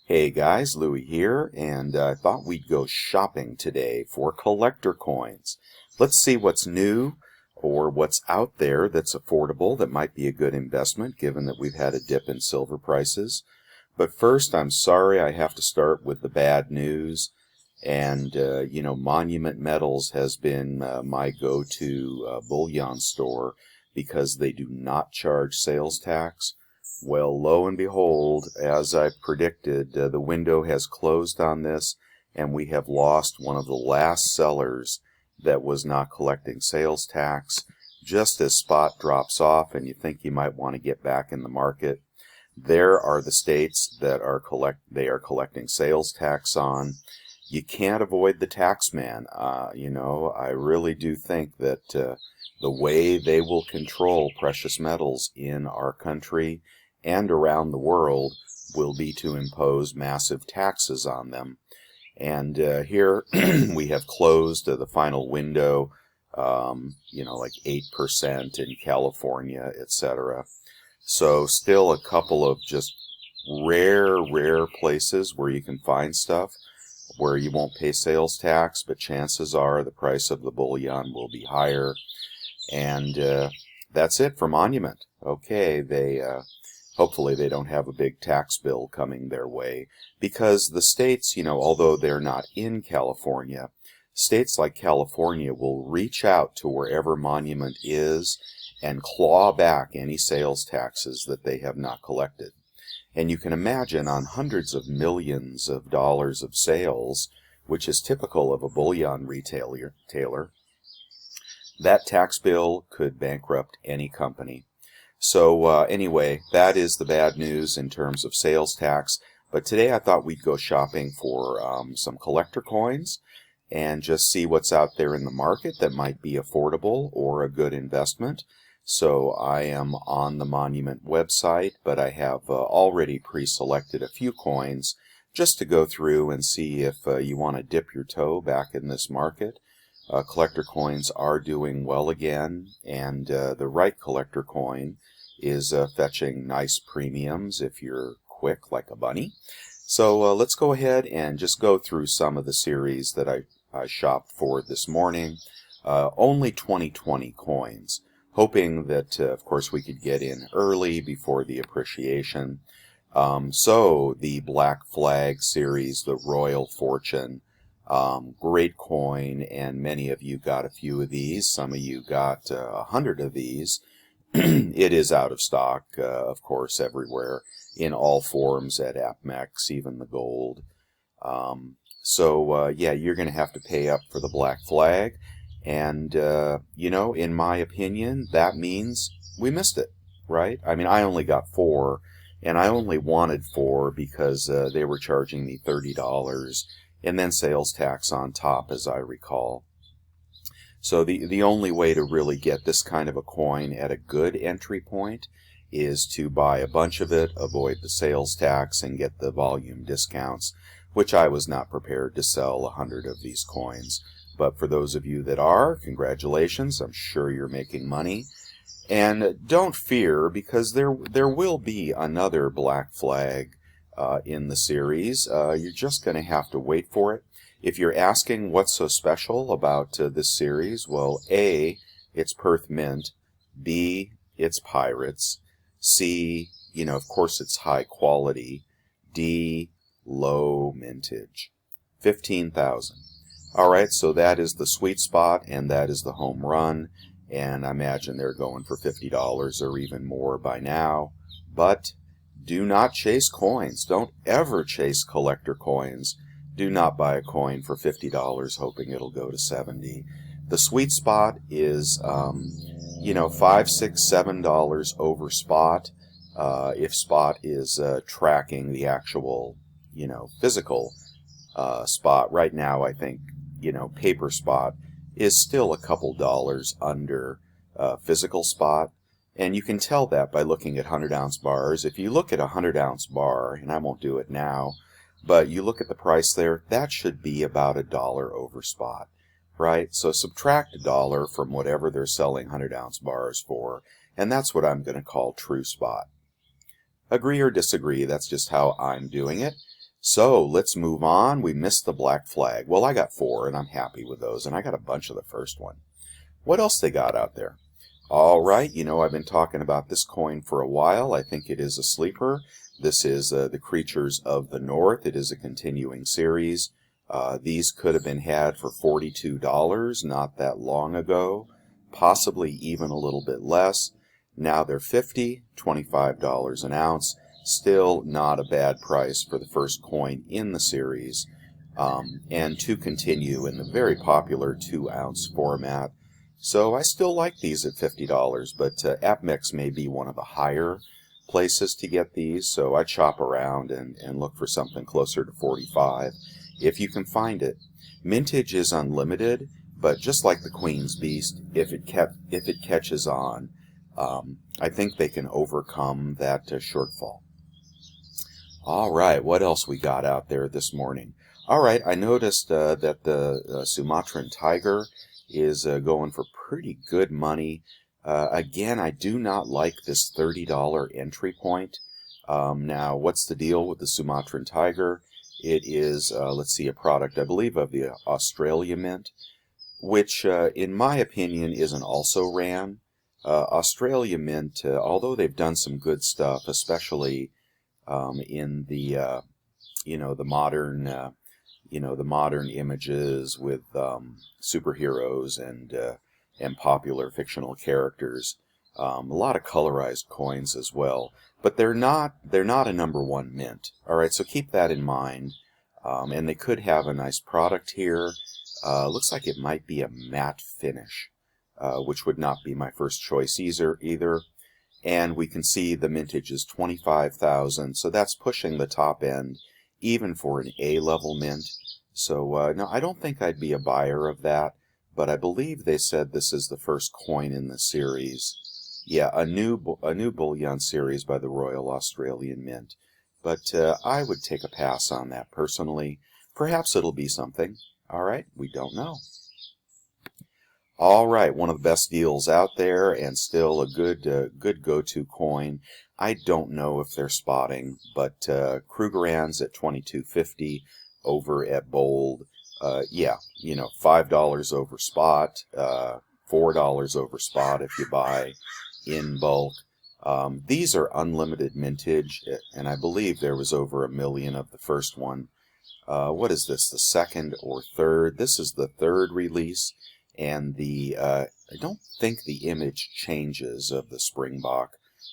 Hey guys, Louie here, and I thought we'd go shopping today for collector coins. Let's see what's new or what's out there that's affordable that might be a good investment given that we've had a dip in silver prices. But first, I'm sorry I have to start with the bad news. And, Monument Metals has been my go-to bullion store because they do not charge sales tax. Well, lo and behold, as I predicted, the window has closed on this, and we have lost one of the last sellers that was not collecting sales tax. Just as spot drops off and you think you might want to get back in the market, there are the states that they are collecting sales tax on. You can't avoid the tax man. I really do think that the way they will control precious metals in our country and around the world will be to impose massive taxes on them. And here we have closed the final window, like 8% in California, etc. So still a couple of just rare places where you can find stuff where you won't pay sales tax, but chances are the price of the bullion will be higher. And that's it for Monument. Okay, hopefully they don't have a big tax bill coming their way, because the states, although they're not in California, states like California will reach out to wherever Monument is and claw back any sales taxes that they have not collected. And you can imagine on hundreds of millions of dollars of sales, which is typical of a bullion retailer, that tax bill could bankrupt any company. So anyway, that is the bad news in terms of sales tax. But today I thought we'd go shopping for some collector coins and just see what's out there in the market that might be affordable or a good investment. So I am on the Monument website, but I have already pre-selected a few coins just to go through and see if you want to dip your toe back in this market. Collector coins are doing well again, and the right collector coin is fetching nice premiums if you're quick like a bunny. So let's go ahead and just go through some of the series that I shopped for this morning. Only 2020 coins, hoping that, of course, we could get in early before the appreciation. So the Black Flag series, the Royal Fortune, great coin, and many of you got a few of these. Some of you got 100 of these. It is out of stock, of course, everywhere, in all forms at APMEX, even the gold. Yeah, you're going to have to pay up for the Black Flag. And, in my opinion, that means we missed it, right? I mean, I only got 4, and I only wanted 4 because they were charging me $30. And then sales tax on top, as I recall. So the only way to really get this kind of a coin at a good entry point is to buy a bunch of it, avoid the sales tax, and get the volume discounts, which I was not prepared to sell 100 of these coins. But for those of you that are, congratulations, I'm sure you're making money. And don't fear, because there will be another Black Flag in the series. You're just going to have to wait for it. If you're asking what's so special about this series, well, A, it's Perth Mint, B, it's Pirates, C, of course it's high quality, D, low mintage. 15,000. Alright, so that is the sweet spot, and that is the home run, and I imagine they're going for $50 or even more by now. But do not chase coins. Don't ever chase collector coins. Do not buy a coin for $50 hoping it'll go to 70. The sweet spot is, $5, $6, $7 over spot. If spot is tracking the actual, physical spot. Right now, I think, paper spot is still a couple dollars under physical spot. And you can tell that by looking at 100-ounce bars. If you look at a 100-ounce bar, and I won't do it now, but you look at the price there, that should be about $1 over spot, right? So subtract $1 from whatever they're selling 100-ounce bars for, and that's what I'm going to call true spot. Agree or disagree, that's just how I'm doing it. So let's move on. We missed the black flag. Well, I got 4, and I'm happy with those, and I got a bunch of the first one. What else they got out there? All right, I've been talking about this coin for a while. I think it is a sleeper. This is the Creatures of the North. It is a continuing series. These could have been had for $42 not that long ago, possibly even a little bit less. Now they're $50, $25 an ounce. Still not a bad price for the first coin in the series. And to continue in the very popular 2-ounce format. So I still like these at $50, but AppMix may be one of the higher places to get these, so I shop around and look for something closer to $45 if you can find it. Mintage is unlimited, but just like the Queen's Beast, if it catches on, I think they can overcome that shortfall. All right, what else we got out there this morning? All right, I noticed that the Sumatran Tiger is going for pretty good money. Again, I do not like this $30 entry point. Now, what's the deal with the Sumatran Tiger? It is, let's see, a product, I believe, of the Australia Mint, which, in my opinion, is an also-ran. Australia Mint, although they've done some good stuff, especially in the, the modern, the modern images with superheroes and popular fictional characters. A lot of colorized coins as well, but they're not a #1 mint. All right, so keep that in mind. And they could have a nice product here. Looks like it might be a matte finish, which would not be my first choice either. And we can see the mintage is 25,000, so that's pushing the top end, even for an A-level mint. So no, I don't think I'd be a buyer of that, but I believe they said this is the first coin in the series. Yeah, a new bullion series by the Royal Australian Mint. But I would take a pass on that personally. Perhaps it'll be something. All right, we don't know. All right, one of the best deals out there, and still a good go-to coin. I don't know if they're spotting, but Krugerrand's at $22.50 over at Bold. Yeah, $5 over spot, $4 over spot if you buy in bulk. These are unlimited mintage, and I believe there was over 1 million of the first one. What is this, the second or third? This is the third release. And I don't think the image changes of the Springbok,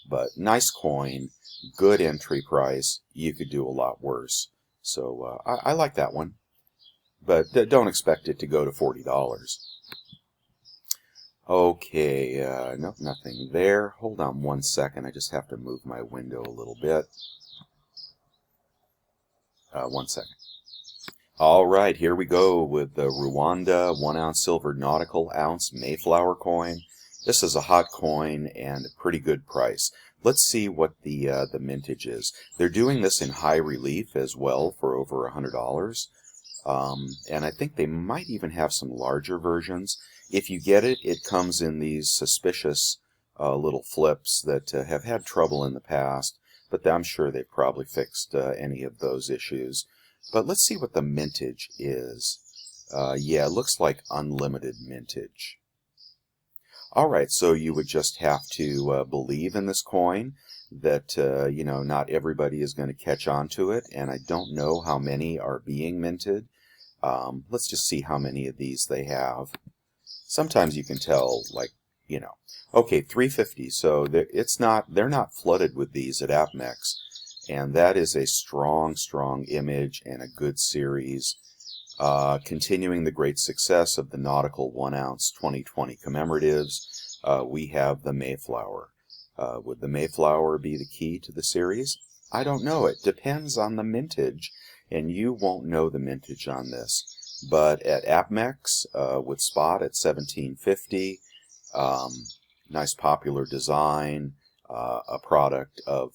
but nice coin, good entry price. You could do a lot worse. So I like that one, but don't expect it to go to $40. Okay, nope, nothing there. Hold on 1 second. I just have to move my window a little bit. 1 second. All right, here we go with the Rwanda 1-ounce silver nautical ounce Mayflower coin. This is a hot coin and a pretty good price. Let's see what the mintage is. They're doing this in high relief as well for over $100. And I think they might even have some larger versions. If you get it, it comes in these suspicious little flips that have had trouble in the past, but I'm sure they've probably fixed any of those issues. But let's see what the mintage is. Yeah, it looks like unlimited mintage. All right, so you would just have to believe in this coin, that, not everybody is going to catch on to it, and I don't know how many are being minted. Let's just see how many of these they have. Sometimes you can tell, like, okay, 350, so they're not flooded with these at AppMix. And that is a strong, strong image and a good series. Continuing the great success of the nautical 1-ounce 2020 commemoratives, we have the Mayflower. Would the Mayflower be the key to the series? I don't know. It depends on the mintage, and you won't know the mintage on this. But at AppMix, with spot at $17.50, nice popular design, a product of...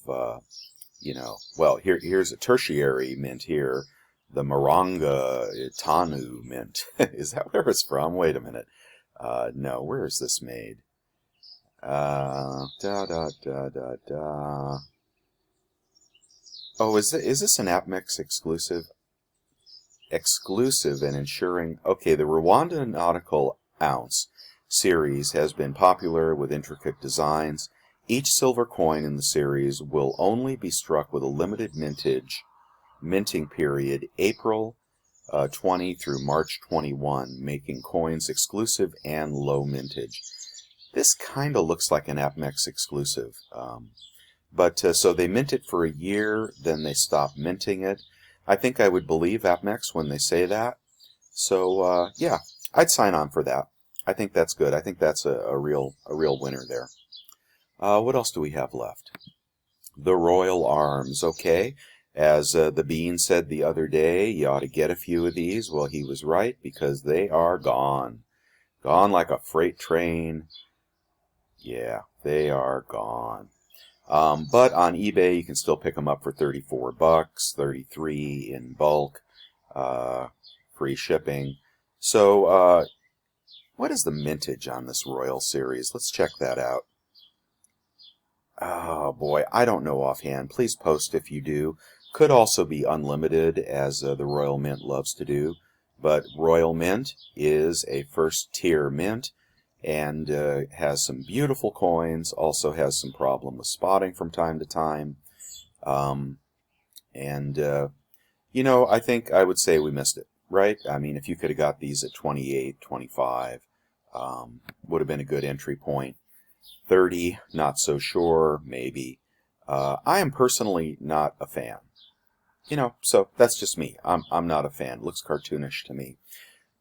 well, here's a tertiary mint here, the Maranga Tanu mint. Is that where it's from? Wait a minute. No, where is this made? Oh, is this an APMEX exclusive? Exclusive and ensuring... Okay, the Rwanda Nautical Ounce series has been popular with intricate designs. Each silver coin in the series will only be struck with a limited minting period, April 20 through March 21, making coins exclusive and low mintage. This kind of looks like an APMEX exclusive. So they mint it for a year, then they stop minting it. I think I would believe APMEX when they say that. So, yeah, I'd sign on for that. I think that's good. I think that's a real winner there. What else do we have left? The Royal Arms, okay. As the Bean said the other day, you ought to get a few of these. Well, he was right, because they are gone. Gone like a freight train. Yeah, they are gone. But on eBay, you can still pick them up for $34, $33 in bulk, free shipping. So, what is the mintage on this Royal series? Let's check that out. Oh boy, I don't know offhand. Please post if you do. Could also be unlimited, as the Royal Mint loves to do. But Royal Mint is a first-tier mint, and has some beautiful coins, also has some problem with spotting from time to time. You know, I think I would say we missed it, right? I mean, if you could have got these at 28, 25, would have been a good entry point. 30, not so sure, maybe. I am personally not a fan. You know, so that's just me. I'm not a fan. It looks cartoonish to me.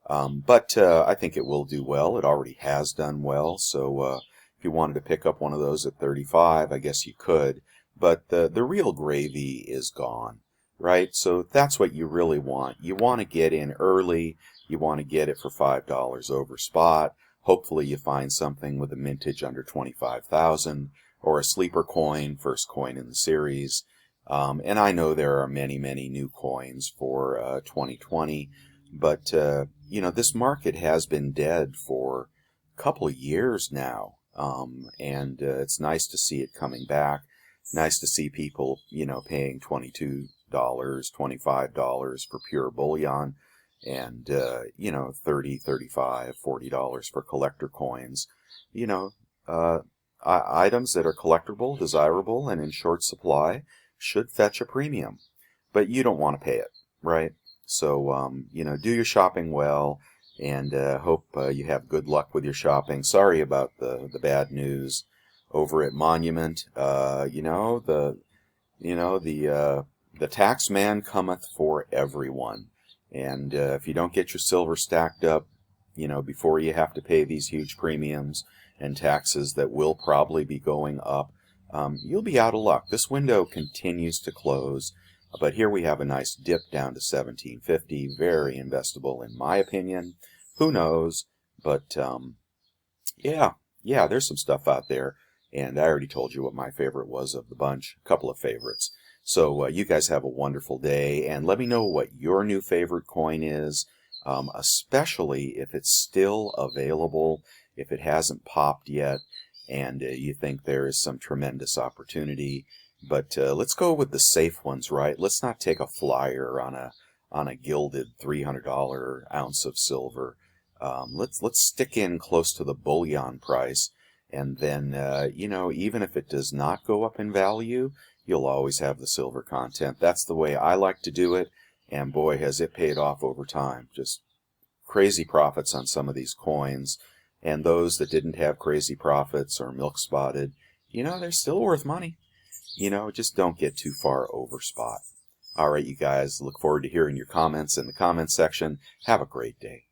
But I think it will do well. It already has done well. So if you wanted to pick up one of those at 35, I guess you could. But the real gravy is gone, right? So that's what you really want. You want to get in early. You want to get it for $5 over spot. Hopefully you find something with a mintage under 25,000, or a sleeper coin, first coin in the series. And I know there are many, many new coins for 2020. But, you know, this market has been dead for a couple of years now. And it's nice to see it coming back. Nice to see people, you know, paying $22, $25 for pure bullion. And, you know, $30, $35, $40 for collector coins. You know, items that are collectible, desirable, and in short supply should fetch a premium. But you don't want to pay it, right? So, you know, do your shopping well, and hope you have good luck with your shopping. Sorry about the bad news over at Monument. The tax man cometh for everyone. And if you don't get your silver stacked up, you know, before you have to pay these huge premiums and taxes that will probably be going up, you'll be out of luck. This window continues to close. But here we have a nice dip down to 1750, very investable in my opinion. Who knows? But yeah, there's some stuff out there, and I already told you what my favorite was of the bunch. A couple of favorites. So you guys have a wonderful day, and let me know what your new favorite coin is, especially if it's still available, if it hasn't popped yet, and you think there is some tremendous opportunity. But let's go with the safe ones, right? Let's not take a flyer on a gilded $300 ounce of silver. Let's stick in close to the bullion price, and then you know, even if it does not go up in value, you'll always have the silver content. That's the way I like to do it, and boy, has it paid off over time. Just crazy profits on some of these coins, and those that didn't have crazy profits or milk spotted, you know, they're still worth money. You know, just don't get too far over spot. All right, you guys, look forward to hearing your comments in the comments section. Have a great day.